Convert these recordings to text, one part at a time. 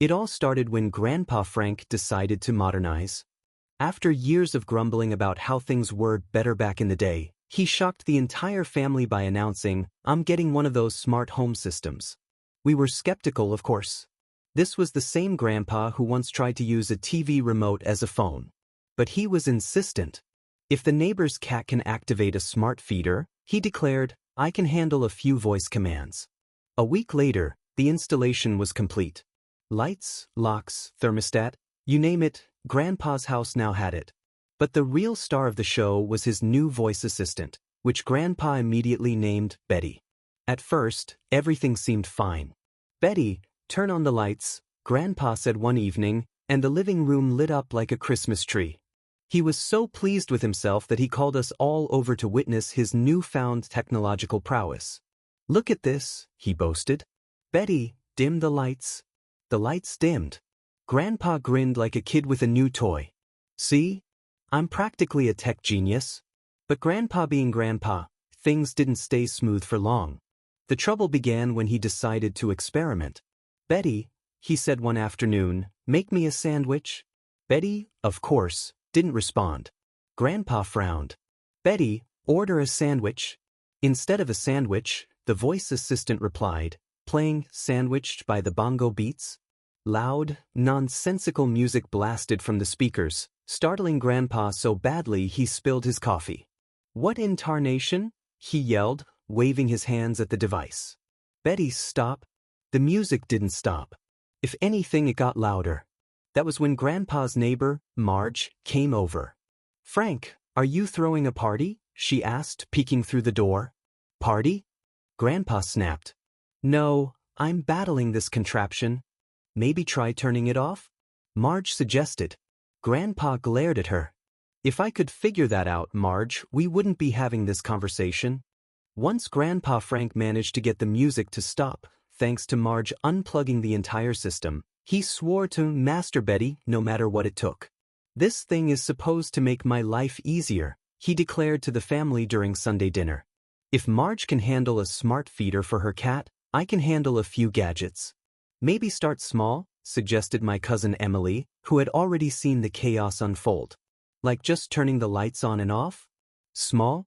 It all started when Grandpa Frank decided to modernize. After years of grumbling about how things were better back in the day, he shocked the entire family by announcing, "I'm getting one of those smart home systems." We were skeptical, of course. This was the same Grandpa who once tried to use a TV remote as a phone. But he was insistent. If the neighbor's cat can activate a smart feeder, he declared, I can handle a few voice commands. A week later, the installation was complete. Lights, locks, thermostat, you name it, Grandpa's house now had it. But the real star of the show was his new voice assistant, which Grandpa immediately named Betty. At first, everything seemed fine. "Betty, turn on the lights," Grandpa said one evening, and the living room lit up like a Christmas tree. He was so pleased with himself that he called us all over to witness his newfound technological prowess. "Look at this," he boasted. "Betty, dim the lights." The lights dimmed. Grandpa grinned like a kid with a new toy. "See? I'm practically a tech genius." But Grandpa being Grandpa, things didn't stay smooth for long. The trouble began when he decided to experiment. "Betty," he said one afternoon, "make me a sandwich." Betty, of course, didn't respond. Grandpa frowned. "Betty, order a sandwich." Instead of a sandwich, the voice assistant replied, playing "Sandwiched" by the bongo beats. Loud, nonsensical music blasted from the speakers, startling Grandpa so badly he spilled his coffee. "What in tarnation?" he yelled, waving his hands at the device. "Betty, stop." The music didn't stop. If anything, it got louder. That was when Grandpa's neighbor, Marge, came over. "Frank, are you throwing a party?" she asked, peeking through the door. "Party?" Grandpa snapped. "No, I'm battling this contraption." "Maybe try turning it off?" Marge suggested. Grandpa glared at her. "If I could figure that out, Marge, we wouldn't be having this conversation." Once Grandpa Frank managed to get the music to stop, thanks to Marge unplugging the entire system, he swore to master Betty no matter what it took. "This thing is supposed to make my life easier," he declared to the family during Sunday dinner. "If Marge can handle a smart feeder for her cat, I can handle a few gadgets." "Maybe start small," suggested my cousin Emily, who had already seen the chaos unfold. "Like just turning the lights on and off?" "Small?"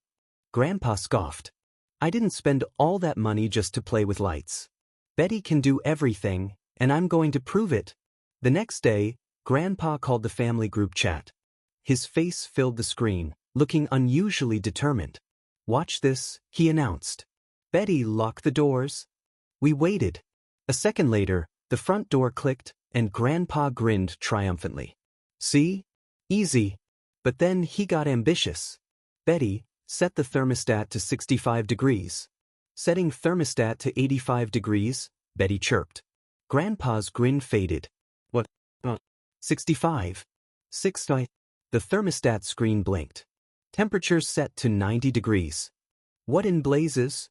Grandpa scoffed. "I didn't spend all that money just to play with lights. Betty can do everything, and I'm going to prove it." The next day, Grandpa called the family group chat. His face filled the screen, looking unusually determined. "Watch this," he announced. "Betty, lock the doors." We waited. A second later, the front door clicked, and Grandpa grinned triumphantly. "See? Easy." But then he got ambitious. "Betty, set the thermostat to 65 degrees. Setting thermostat to 85 degrees, Betty chirped. Grandpa's grin faded. "What? 65. 65. The thermostat screen blinked. "Temperature set to 90 degrees. "What in blazes?"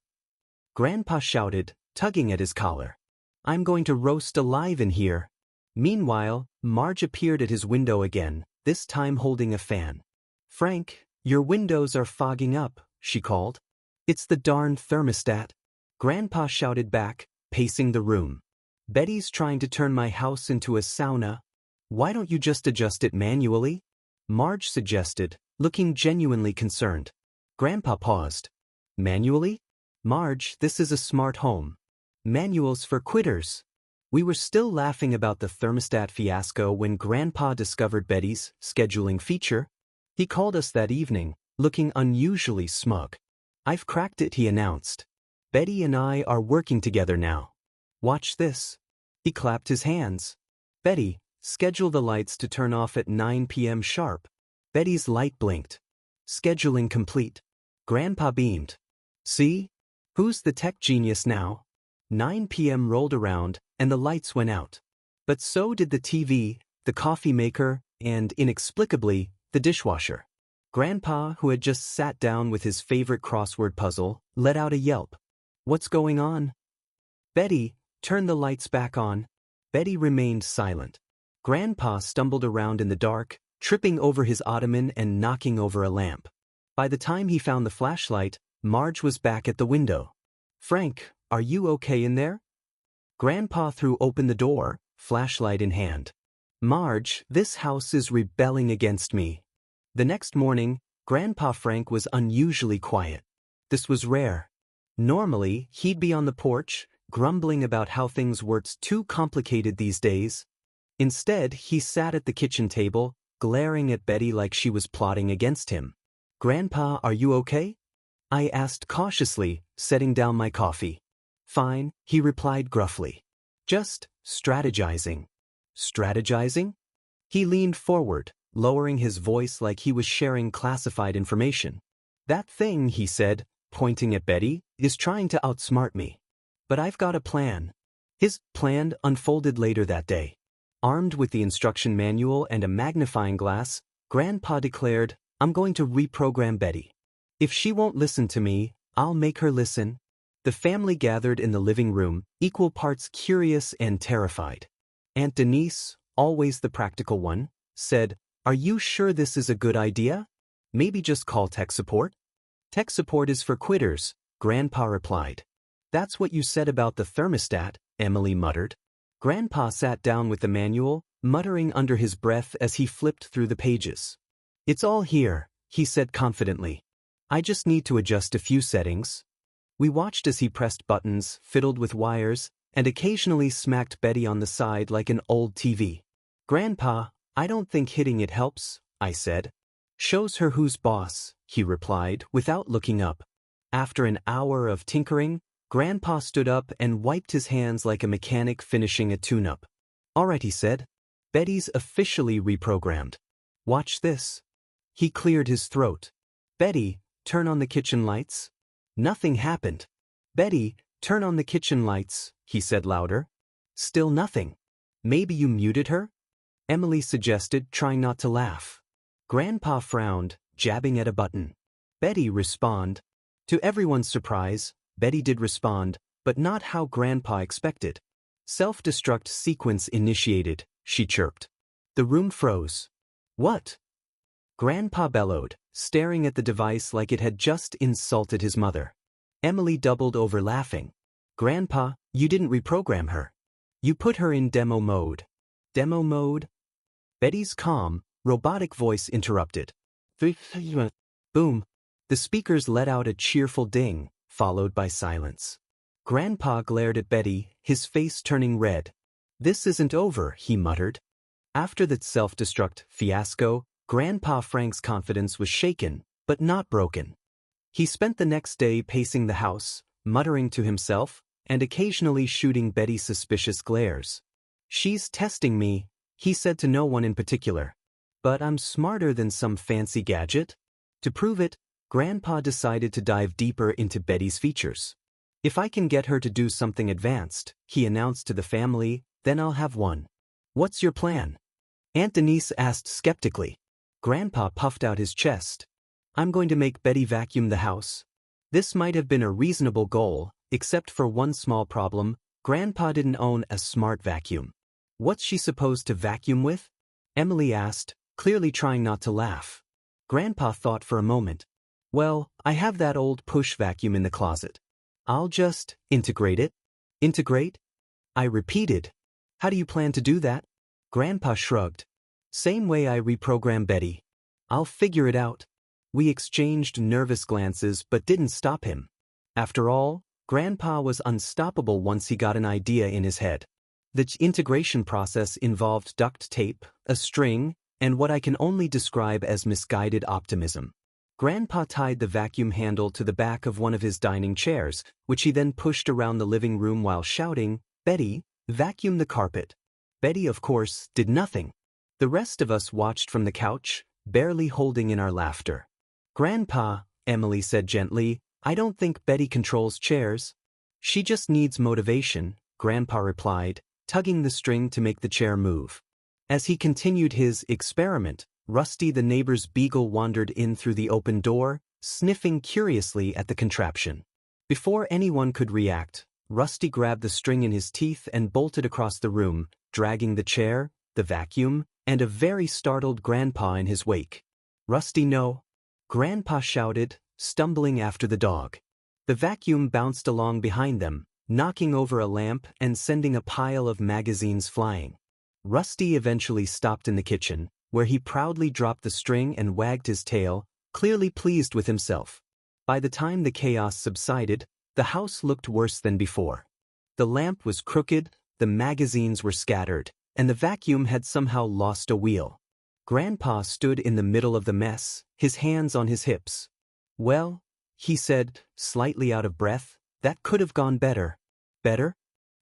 Grandpa shouted, tugging at his collar. "I'm going to roast alive in here." Meanwhile, Marge appeared at his window again, this time holding a fan. "Frank, your windows are fogging up," she called. "It's the darn thermostat." Grandpa shouted back, pacing the room. "Betty's trying to turn my house into a sauna. Why don't you just adjust it manually?" Marge suggested, looking genuinely concerned. Grandpa paused. "Manually? Marge, this is a smart home. Manuals for quitters." We were still laughing about the thermostat fiasco when Grandpa discovered Betty's scheduling feature. He called us that evening, looking unusually smug. "I've cracked it," he announced. "Betty and I are working together now. Watch this." He clapped his hands. "Betty, schedule the lights to turn off at 9 p.m. sharp." Betty's light blinked. "Scheduling complete." Grandpa beamed. "See? Who's the tech genius now?" 9 p.m. rolled around, and the lights went out. But so did the TV, the coffee maker, and, inexplicably, the dishwasher. Grandpa, who had just sat down with his favorite crossword puzzle, let out a yelp. "What's going on?" "Betty, turn the lights back on." Betty remained silent. Grandpa stumbled around in the dark, tripping over his ottoman and knocking over a lamp. By the time he found the flashlight, Marge was back at the window. "Frank, are you okay in there?" Grandpa threw open the door, flashlight in hand. "Marge, this house is rebelling against me." The next morning, Grandpa Frank was unusually quiet. This was rare. Normally, he'd be on the porch, grumbling about how things were too complicated these days. Instead, he sat at the kitchen table, glaring at Betty like she was plotting against him. "Grandpa, are you okay?" I asked cautiously, setting down my coffee. "Fine," he replied gruffly. "Just strategizing." "Strategizing?" He leaned forward, lowering his voice like he was sharing classified information. "That thing," he said, pointing at Betty, "is trying to outsmart me. But I've got a plan." His plan unfolded later that day. Armed with the instruction manual and a magnifying glass, Grandpa declared, "I'm going to reprogram Betty. If she won't listen to me, I'll make her listen." The family gathered in the living room, equal parts curious and terrified. Aunt Denise, always the practical one, said, "Are you sure this is a good idea? Maybe just call tech support?" "Tech support is for quitters," Grandpa replied. "That's what you said about the thermostat," Emily muttered. Grandpa sat down with the manual, muttering under his breath as he flipped through the pages. "It's all here," he said confidently. "I just need to adjust a few settings." We watched as he pressed buttons, fiddled with wires, and occasionally smacked Betty on the side like an old TV. "Grandpa, I don't think hitting it helps," I said. "Shows her who's boss," he replied without looking up. After an hour of tinkering, Grandpa stood up and wiped his hands like a mechanic finishing a tune-up. "All right," he said. "Betty's officially reprogrammed. Watch this." He cleared his throat. "Betty, turn on the kitchen lights." Nothing happened. "Betty, turn on the kitchen lights," he said louder. Still nothing. "Maybe you muted her?" Emily suggested, trying not to laugh. Grandpa frowned, jabbing at a button. "Betty, respond." To everyone's surprise, Betty did respond, but not how Grandpa expected. "Self-destruct sequence initiated," she chirped. The room froze. "What?" Grandpa bellowed, staring at the device like it had just insulted his mother. Emily doubled over laughing. "Grandpa, you didn't reprogram her. You put her in demo mode." "Demo mode?" Betty's calm, robotic voice interrupted. Boom. The speakers let out a cheerful ding, followed by silence. Grandpa glared at Betty, his face turning red. "This isn't over," he muttered. After that self-destruct fiasco, Grandpa Frank's confidence was shaken, but not broken. He spent the next day pacing the house, muttering to himself, and occasionally shooting Betty suspicious glares. "She's testing me," he said to no one in particular. "But I'm smarter than some fancy gadget." To prove it, Grandpa decided to dive deeper into Betty's features. "If I can get her to do something advanced," he announced to the family, "then I'll have one." "What's your plan?" Aunt Denise asked skeptically. Grandpa puffed out his chest. "I'm going to make Betty vacuum the house." This might have been a reasonable goal, except for one small problem: Grandpa didn't own a smart vacuum. "What's she supposed to vacuum with?" Emily asked, clearly trying not to laugh. Grandpa thought for a moment. "Well, I have that old push vacuum in the closet. I'll just integrate it." "Integrate?" I repeated. "How do you plan to do that?" Grandpa shrugged. "Same way I reprogram Betty. I'll figure it out." We exchanged nervous glances but didn't stop him. After all, Grandpa was unstoppable once he got an idea in his head. The integration process involved duct tape, a string, and what I can only describe as misguided optimism. Grandpa tied the vacuum handle to the back of one of his dining chairs, which he then pushed around the living room while shouting, "Betty, vacuum the carpet." Betty, of course, did nothing. The rest of us watched from the couch, barely holding in our laughter. "Grandpa," Emily said gently, "I don't think Betty controls chairs." "She just needs motivation," Grandpa replied, tugging the string to make the chair move. As he continued his experiment, Rusty the neighbor's beagle wandered in through the open door, sniffing curiously at the contraption. Before anyone could react, Rusty grabbed the string in his teeth and bolted across the room, dragging the chair, the vacuum, and a very startled Grandpa in his wake. "Rusty, no!" Grandpa shouted, stumbling after the dog. The vacuum bounced along behind them, knocking over a lamp and sending a pile of magazines flying. Rusty eventually stopped in the kitchen, where he proudly dropped the string and wagged his tail, clearly pleased with himself. By the time the chaos subsided, the house looked worse than before. The lamp was crooked, the magazines were scattered, and the vacuum had somehow lost a wheel. Grandpa stood in the middle of the mess, his hands on his hips. "Well," he said, slightly out of breath, "that could have gone better." "Better?"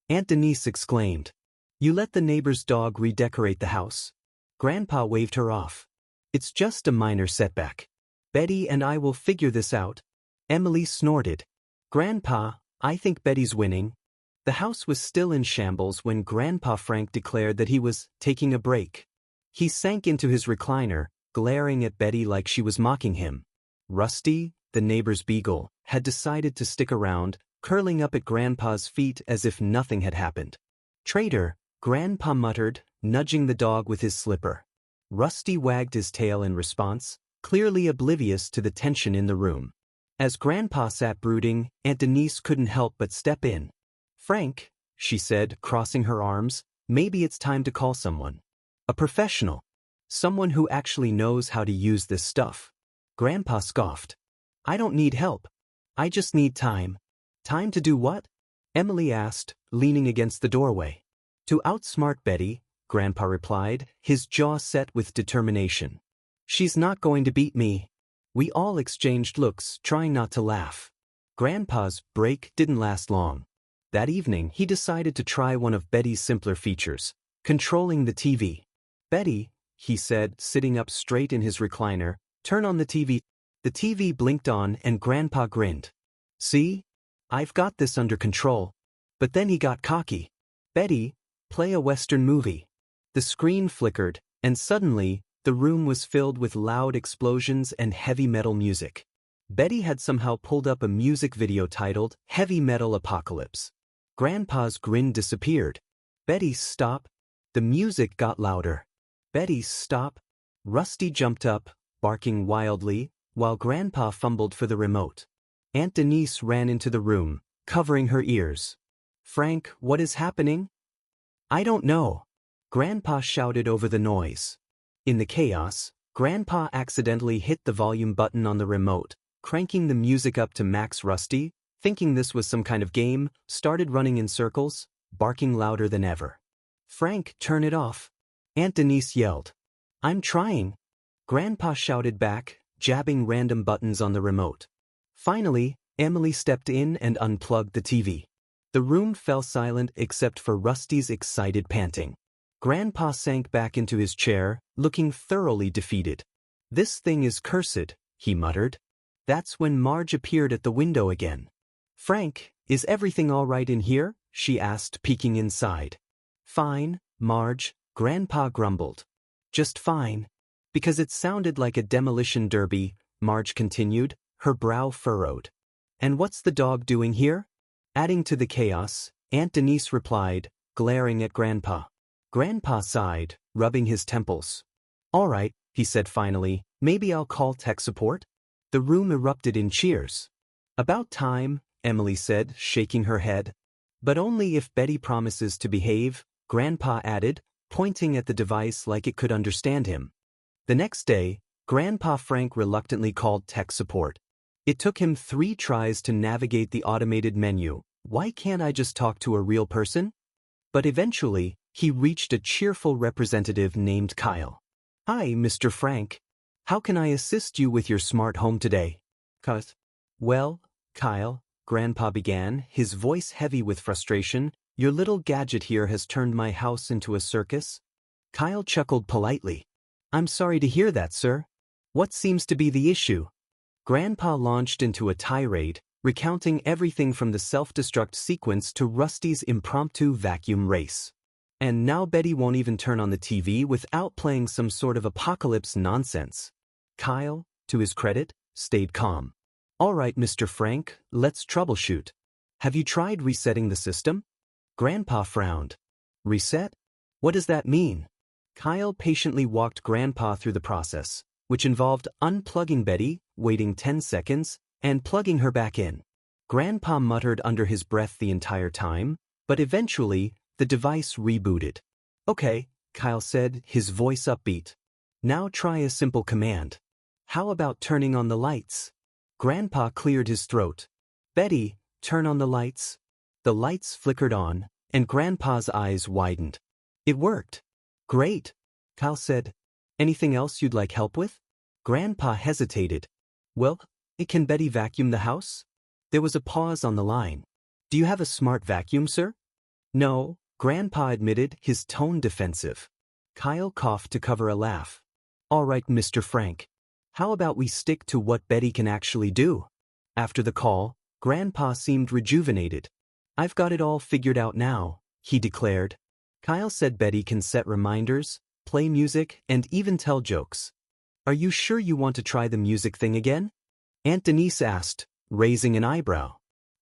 Aunt Denise exclaimed. "You let the neighbor's dog redecorate the house." Grandpa waved her off. "It's just a minor setback. Betty and I will figure this out." Emily snorted. "Grandpa, I think Betty's winning." The house was still in shambles when Grandpa Frank declared that he was taking a break. He sank into his recliner, glaring at Betty like she was mocking him. Rusty, the neighbor's beagle, had decided to stick around, curling up at Grandpa's feet as if nothing had happened. "Traitor," Grandpa muttered, nudging the dog with his slipper. Rusty wagged his tail in response, clearly oblivious to the tension in the room. As Grandpa sat brooding, Aunt Denise couldn't help but step in. "Frank," she said, crossing her arms, "maybe it's time to call someone. A professional. Someone who actually knows how to use this stuff." Grandpa scoffed. "I don't need help. I just need time." "Time to do what?" Emily asked, leaning against the doorway. "To outsmart Betty," Grandpa replied, his jaw set with determination. "She's not going to beat me." We all exchanged looks, trying not to laugh. Grandpa's break didn't last long. That evening, he decided to try one of Betty's simpler features, controlling the TV. "Betty," he said, sitting up straight in his recliner, "turn on the TV." The TV blinked on and Grandpa grinned. "See? I've got this under control." But then he got cocky. "Betty, play a Western movie." The screen flickered, and suddenly, the room was filled with loud explosions and heavy metal music. Betty had somehow pulled up a music video titled "Heavy Metal Apocalypse." Grandpa's grin disappeared. "Betty, stop." The music got louder. "Betty, stop." Rusty jumped up, barking wildly, while Grandpa fumbled for the remote. Aunt Denise ran into the room, covering her ears. "Frank, what is happening?" "I don't know." Grandpa shouted over the noise. In the chaos, Grandpa accidentally hit the volume button on the remote, cranking the music up to max. Rusty, thinking this was some kind of game, started running in circles, barking louder than ever. "Frank, turn it off." Aunt Denise yelled. "I'm trying." Grandpa shouted back, jabbing random buttons on the remote. Finally, Emily stepped in and unplugged the TV. The room fell silent except for Rusty's excited panting. Grandpa sank back into his chair, looking thoroughly defeated. "This thing is cursed," he muttered. That's when Marge appeared at the window again. "Frank, is everything all right in here?" she asked, peeking inside. "Fine, Marge," Grandpa grumbled. "Just fine." "Because it sounded like a demolition derby," Marge continued, her brow furrowed. "And what's the dog doing here?" Adding to the chaos, Aunt Denise replied, glaring at Grandpa. Grandpa sighed, rubbing his temples. "All right," he said finally, "maybe I'll call tech support?" The room erupted in cheers. "About time," Emily said, shaking her head. "But only if Betty promises to behave," Grandpa added, pointing at the device like it could understand him. The next day, Grandpa Frank reluctantly called tech support. It took him 3 tries to navigate the automated menu. "Why can't I just talk to a real person?" But eventually, he reached a cheerful representative named Kyle. "Hi, Mr. Frank. How can I assist you with your smart home today?" "Well, Kyle," Grandpa began, his voice heavy with frustration, "your little gadget here has turned my house into a circus." Kyle chuckled politely. "I'm sorry to hear that, sir. What seems to be the issue?" Grandpa launched into a tirade, recounting everything from the self-destruct sequence to Rusty's impromptu vacuum race. "And now Betty won't even turn on the TV without playing some sort of apocalypse nonsense." Kyle, to his credit, stayed calm. "All right, Mr. Frank, let's troubleshoot. Have you tried resetting the system?" Grandpa frowned. "Reset? What does that mean?" Kyle patiently walked Grandpa through the process, which involved unplugging Betty, waiting 10 seconds, and plugging her back in. Grandpa muttered under his breath the entire time, but eventually, the device rebooted. Okay, Kyle said, his voice upbeat. Now try a simple command. How about turning on the lights? Grandpa cleared his throat. Betty, turn on the lights. The lights flickered on, and Grandpa's eyes widened. It worked. Great, Kyle said. Anything else you'd like help with? Grandpa hesitated. Well, can Betty vacuum the house? There was a pause on the line. Do you have a smart vacuum, sir? No, Grandpa admitted, his tone defensive. Kyle coughed to cover a laugh. All right, Mr. Frank. How about we stick to what Betty can actually do? After the call, Grandpa seemed rejuvenated. I've got it all figured out now, he declared. Kyle said Betty can set reminders, play music, and even tell jokes. Are you sure you want to try the music thing again? Aunt Denise asked, raising an eyebrow.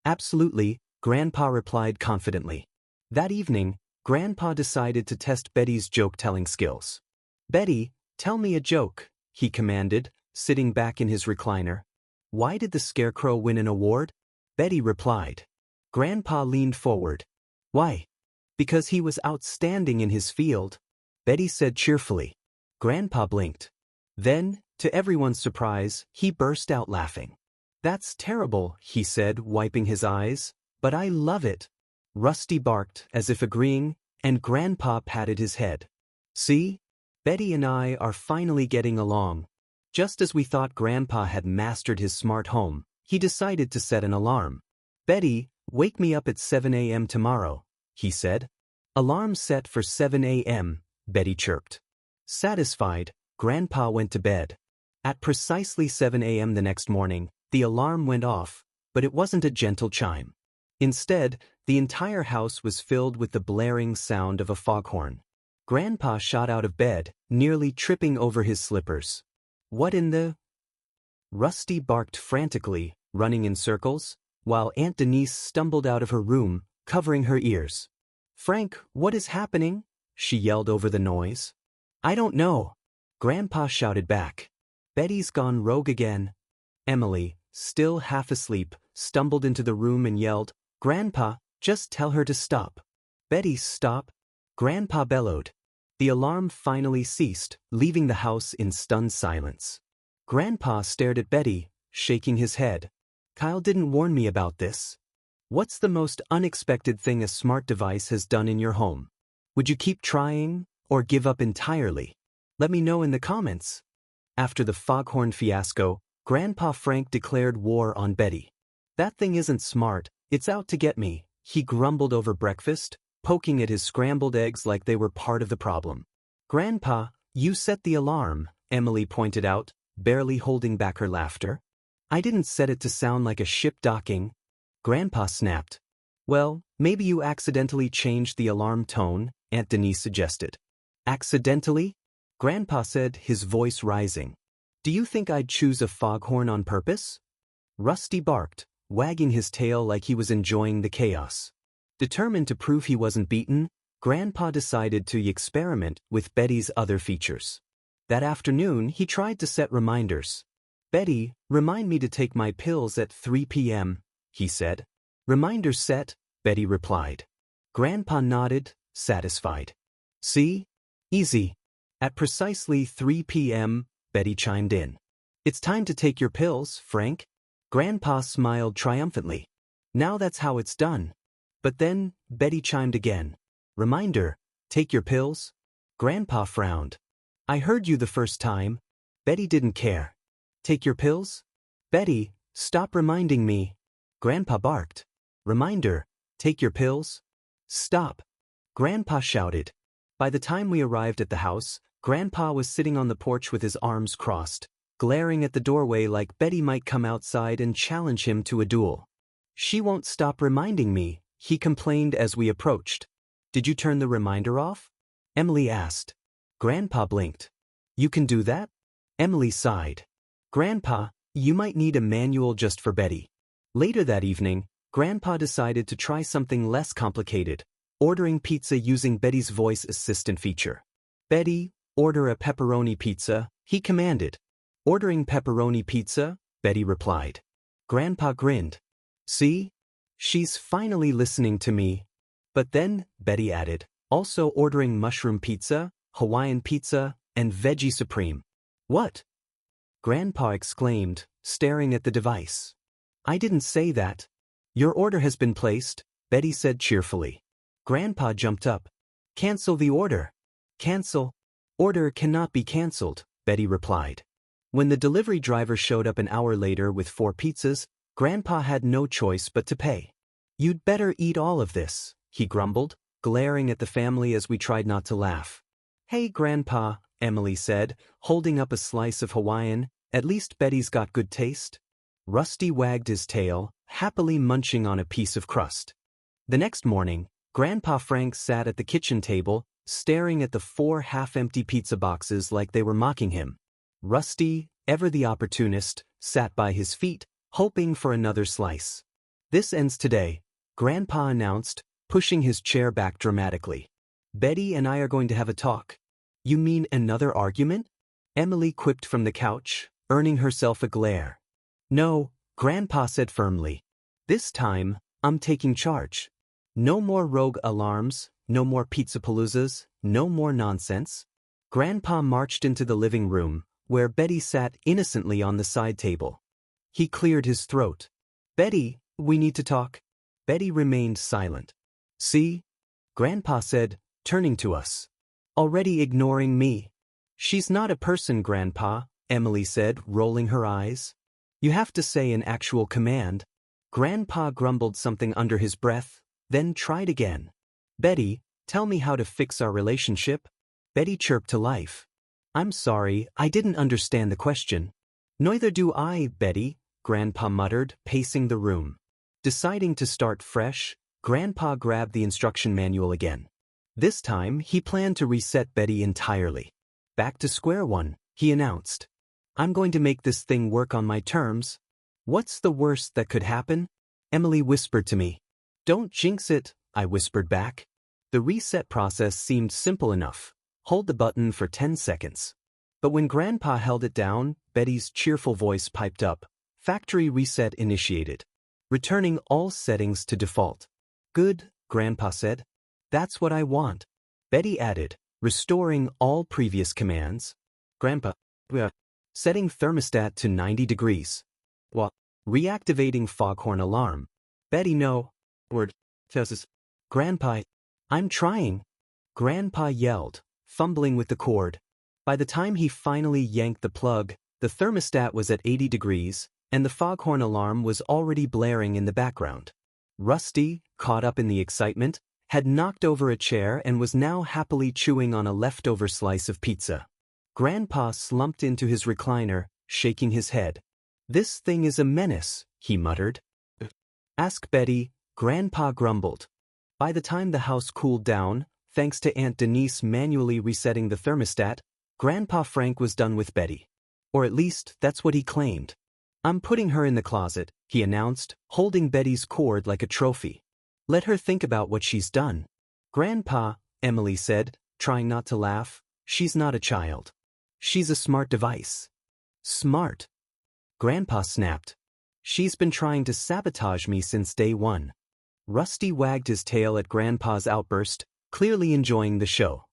Absolutely, Grandpa replied confidently. That evening, Grandpa decided to test Betty's joke-telling skills. Betty, tell me a joke, he commanded, sitting back in his recliner. Why did the Scarecrow win an award? Betty replied. Grandpa leaned forward. Why? Because he was outstanding in his field, Betty said cheerfully. Grandpa blinked. Then, to everyone's surprise, he burst out laughing. That's terrible, he said, wiping his eyes, but I love it. Rusty barked, as if agreeing, and Grandpa patted his head. See? Betty and I are finally getting along. Just as we thought Grandpa had mastered his smart home, he decided to set an alarm. Betty, wake me up at 7 a.m. tomorrow, he said. Alarm set for 7 a.m., Betty chirped. Satisfied, Grandpa went to bed. At precisely 7 a.m. the next morning, the alarm went off, but it wasn't a gentle chime. Instead, the entire house was filled with the blaring sound of a foghorn. Grandpa shot out of bed, nearly tripping over his slippers. What in the... Rusty barked frantically, running in circles, while Aunt Denise stumbled out of her room, covering her ears. Frank, what is happening? She yelled over the noise. I don't know, Grandpa shouted back. Betty's gone rogue again. Emily, still half asleep, stumbled into the room and yelled, Grandpa, just tell her to stop. Betty, stop, Grandpa bellowed. The alarm finally ceased, leaving the house in stunned silence. Grandpa stared at Betty, shaking his head. Kyle didn't warn me about this. What's the most unexpected thing a smart device has done in your home? Would you keep trying, or give up entirely? Let me know in the comments. After the foghorn fiasco, Grandpa Frank declared war on Betty. That thing isn't smart, it's out to get me, he grumbled over breakfast, poking at his scrambled eggs like they were part of the problem. Grandpa, you set the alarm, Emily pointed out, barely holding back her laughter. I didn't set it to sound like a ship docking. Grandpa snapped. Well, maybe you accidentally changed the alarm tone, Aunt Denise suggested. Accidentally? Grandpa said, his voice rising. Do you think I'd choose a foghorn on purpose? Rusty barked, wagging his tail like he was enjoying the chaos. Determined to prove he wasn't beaten, Grandpa decided to experiment with Betty's other features. That afternoon, he tried to set reminders. Betty, remind me to take my pills at 3 p.m., he said. Reminder set, Betty replied. Grandpa nodded, satisfied. See? Easy. At precisely 3 p.m., Betty chimed in. It's time to take your pills, Frank. Grandpa smiled triumphantly. Now that's how it's done. But then, Betty chimed again. Reminder, take your pills? Grandpa frowned. I heard you the first time. Betty didn't care. Take your pills? Betty, stop reminding me. Grandpa barked. Reminder, take your pills? Stop. Grandpa shouted. By the time we arrived at the house, Grandpa was sitting on the porch with his arms crossed, glaring at the doorway like Betty might come outside and challenge him to a duel. She won't stop reminding me, he complained as we approached. Did you turn the reminder off? Emily asked. Grandpa blinked. You can do that? Emily sighed. Grandpa, you might need a manual just for Betty. Later that evening, Grandpa decided to try something less complicated, ordering pizza using Betty's voice assistant feature. Betty, order a pepperoni pizza, he commanded. Ordering pepperoni pizza, Betty replied. Grandpa grinned. See? She's finally listening to me. But then, Betty added, also ordering mushroom pizza, Hawaiian pizza, and veggie supreme. What? Grandpa exclaimed, staring at the device. I didn't say that. Your order has been placed, Betty said cheerfully. Grandpa jumped up. Cancel the order. Cancel. Order cannot be canceled, Betty replied. When the delivery driver showed up an hour later with 4 pizzas, Grandpa had no choice but to pay. You'd better eat all of this, he grumbled, glaring at the family as we tried not to laugh. Hey, Grandpa, Emily said, holding up a slice of Hawaiian, at least Betty's got good taste. Rusty wagged his tail, happily munching on a piece of crust. The next morning, Grandpa Frank sat at the kitchen table, staring at the 4 half-empty pizza boxes like they were mocking him. Rusty, ever the opportunist, sat by his feet, hoping for another slice. This ends today, Grandpa announced, pushing his chair back dramatically. Betty and I are going to have a talk. You mean another argument? Emily quipped from the couch, earning herself a glare. No, Grandpa said firmly. This time, I'm taking charge. No more rogue alarms, no more pizzapaloozas, no more nonsense. Grandpa marched into the living room, where Betty sat innocently on the side table. He cleared his throat. Betty, we need to talk. Betty remained silent. See? Grandpa said, turning to us. Already ignoring me. She's not a person, Grandpa, Emily said, rolling her eyes. You have to say an actual command. Grandpa grumbled something under his breath, then tried again. Betty, tell me how to fix our relationship. Betty chirped to life. I'm sorry, I didn't understand the question. Neither do I, Betty, Grandpa muttered, pacing the room. Deciding to start fresh, Grandpa grabbed the instruction manual again. This time, he planned to reset Betty entirely. Back to square one, he announced. I'm going to make this thing work on my terms. What's the worst that could happen? Emily whispered to me. Don't jinx it, I whispered back. The reset process seemed simple enough. Hold the button for 10 seconds. But when Grandpa held it down, Betty's cheerful voice piped up. Factory reset initiated. Returning all settings to default. Good, Grandpa said. That's what I want. Betty added, restoring all previous commands. Grandpa, setting thermostat to 90 degrees. What? Reactivating foghorn alarm. Betty, no. Word. Grandpa, I'm trying. Grandpa yelled, fumbling with the cord. By the time he finally yanked the plug, the thermostat was at 80 degrees, and the foghorn alarm was already blaring in the background. Rusty, caught up in the excitement, had knocked over a chair and was now happily chewing on a leftover slice of pizza. Grandpa slumped into his recliner, shaking his head. This thing is a menace, he muttered. Ask Betty, Grandpa grumbled. By the time the house cooled down, thanks to Aunt Denise manually resetting the thermostat, Grandpa Frank was done with Betty. Or at least, that's what he claimed. I'm putting her in the closet, he announced, holding Betty's cord like a trophy. Let her think about what she's done. Grandpa, Emily said, trying not to laugh, she's not a child. She's a smart device. Smart. Grandpa snapped. She's been trying to sabotage me since day one. Rusty wagged his tail at Grandpa's outburst, clearly enjoying the show.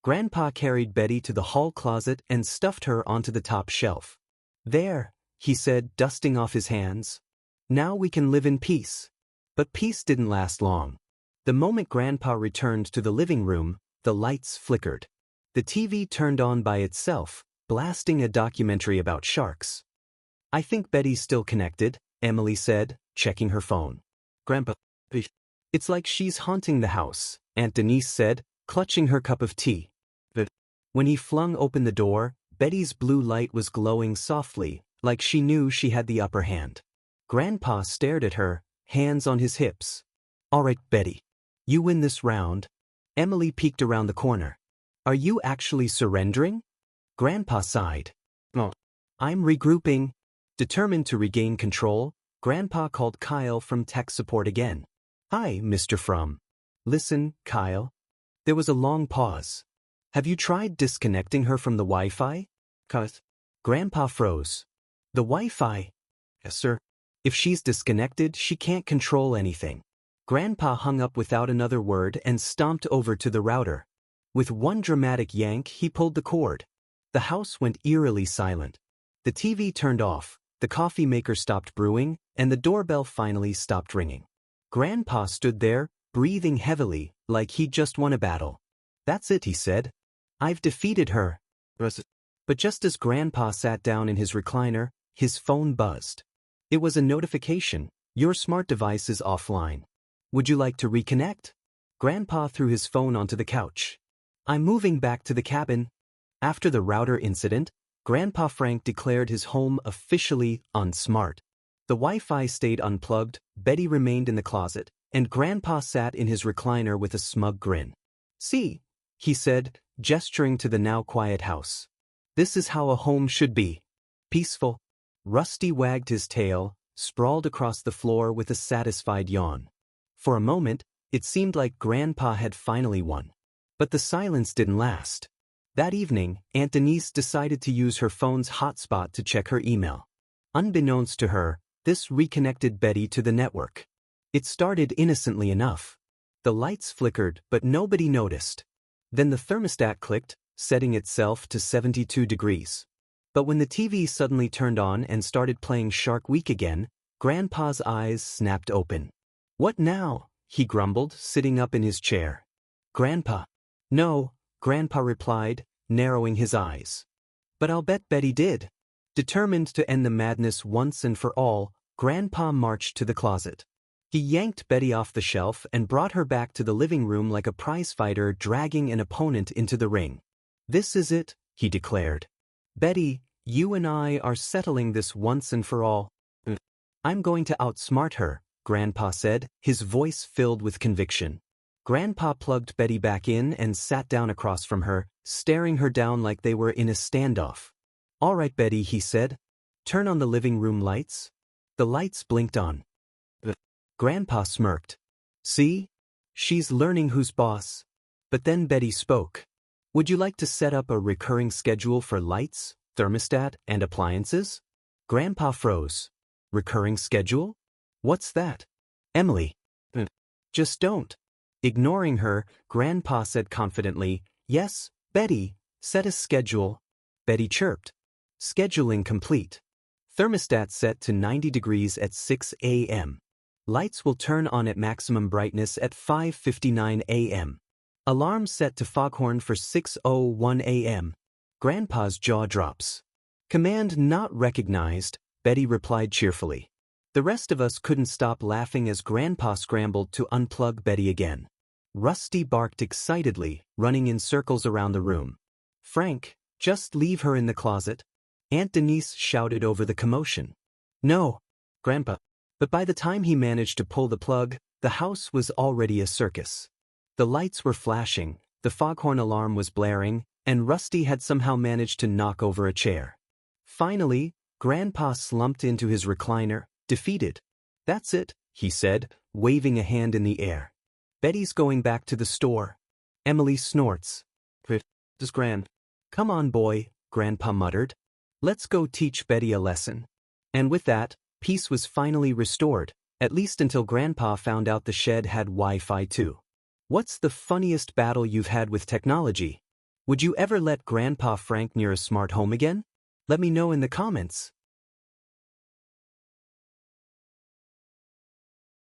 Grandpa carried Betty to the hall closet and stuffed her onto the top shelf. There, he said, dusting off his hands. Now we can live in peace. But peace didn't last long. The moment Grandpa returned to the living room, the lights flickered. The TV turned on by itself, blasting a documentary about sharks. I think Betty's still connected, Emily said, checking her phone. Grandpa, it's like she's haunting the house, Aunt Denise said, clutching her cup of tea. When he flung open the door, Betty's blue light was glowing softly, like she knew she had the upper hand. Grandpa stared at her, hands on his hips. All right, Betty. You win this round. Emily peeked around the corner. Are you actually surrendering? Grandpa sighed. No. I'm regrouping. Determined to regain control, Grandpa called Kyle from tech support again. Hi, Mr. Frum. Listen, Kyle. There was a long pause. Have you tried disconnecting her from the Wi-Fi? Grandpa froze. The Wi-Fi? Yes, sir. If she's disconnected, she can't control anything. Grandpa hung up without another word and stomped over to the router. With one dramatic yank, he pulled the cord. The house went eerily silent. The TV turned off, the coffee maker stopped brewing, and the doorbell finally stopped ringing. Grandpa stood there, breathing heavily, like he'd just won a battle. "That's it," he said. "I've defeated her." But just as Grandpa sat down in his recliner, his phone buzzed. It was a notification. "Your smart device is offline. Would you like to reconnect?" Grandpa threw his phone onto the couch. "I'm moving back to the cabin." After the router incident, Grandpa Frank declared his home officially unsmart. The Wi-Fi stayed unplugged, Betty remained in the closet, and Grandpa sat in his recliner with a smug grin. "See," he said, gesturing to the now quiet house. "This is how a home should be. Peaceful." Rusty wagged his tail, sprawled across the floor with a satisfied yawn. For a moment, it seemed like Grandpa had finally won. But the silence didn't last. That evening, Aunt Denise decided to use her phone's hotspot to check her email. Unbeknownst to her, this reconnected Betty to the network. It started innocently enough. The lights flickered, but nobody noticed. Then the thermostat clicked, setting itself to 72 degrees. But when the TV suddenly turned on and started playing Shark Week again, Grandpa's eyes snapped open. "What now?" he grumbled, sitting up in his chair. "Grandpa." "No," Grandpa replied, narrowing his eyes. "But I'll bet Betty did." Determined to end the madness once and for all, Grandpa marched to the closet. He yanked Betty off the shelf and brought her back to the living room like a prizefighter dragging an opponent into the ring. "This is it," he declared. "Betty, you and I are settling this once and for all." "I'm going to outsmart her," Grandpa said, his voice filled with conviction. Grandpa plugged Betty back in and sat down across from her, staring her down like they were in a standoff. "All right, Betty," he said. "Turn on the living room lights." The lights blinked on. Grandpa smirked. "See? She's learning who's boss." But then Betty spoke. "Would you like to set up a recurring schedule for lights, thermostat, and appliances?" Grandpa froze. "Recurring schedule? What's that?" "Emily." "Just don't." Ignoring her, Grandpa said confidently, "Yes, Betty, set a schedule." Betty chirped. "Scheduling complete. Thermostat set to 90 degrees at 6 a.m. Lights will turn on at maximum brightness at 5:59 a.m. Alarm set to foghorn for 6:01 a.m. Grandpa's jaw drops. "Command not recognized," Betty replied cheerfully. The rest of us couldn't stop laughing as Grandpa scrambled to unplug Betty again. Rusty barked excitedly, running in circles around the room. "Frank, just leave her in the closet." Aunt Denise shouted over the commotion. "No, Grandpa." But by the time he managed to pull the plug, the house was already a circus. The lights were flashing, the foghorn alarm was blaring, and Rusty had somehow managed to knock over a chair. Finally, Grandpa slumped into his recliner, defeated. "That's it," he said, waving a hand in the air. "Betty's going back to the store." Emily snorts. "Does Gran?" "Come on, boy," Grandpa muttered. "Let's go teach Betty a lesson." And with that, peace was finally restored, at least until Grandpa found out the shed had Wi-Fi too. What's the funniest battle you've had with technology? Would you ever let Grandpa Frank near a smart home again? Let me know in the comments.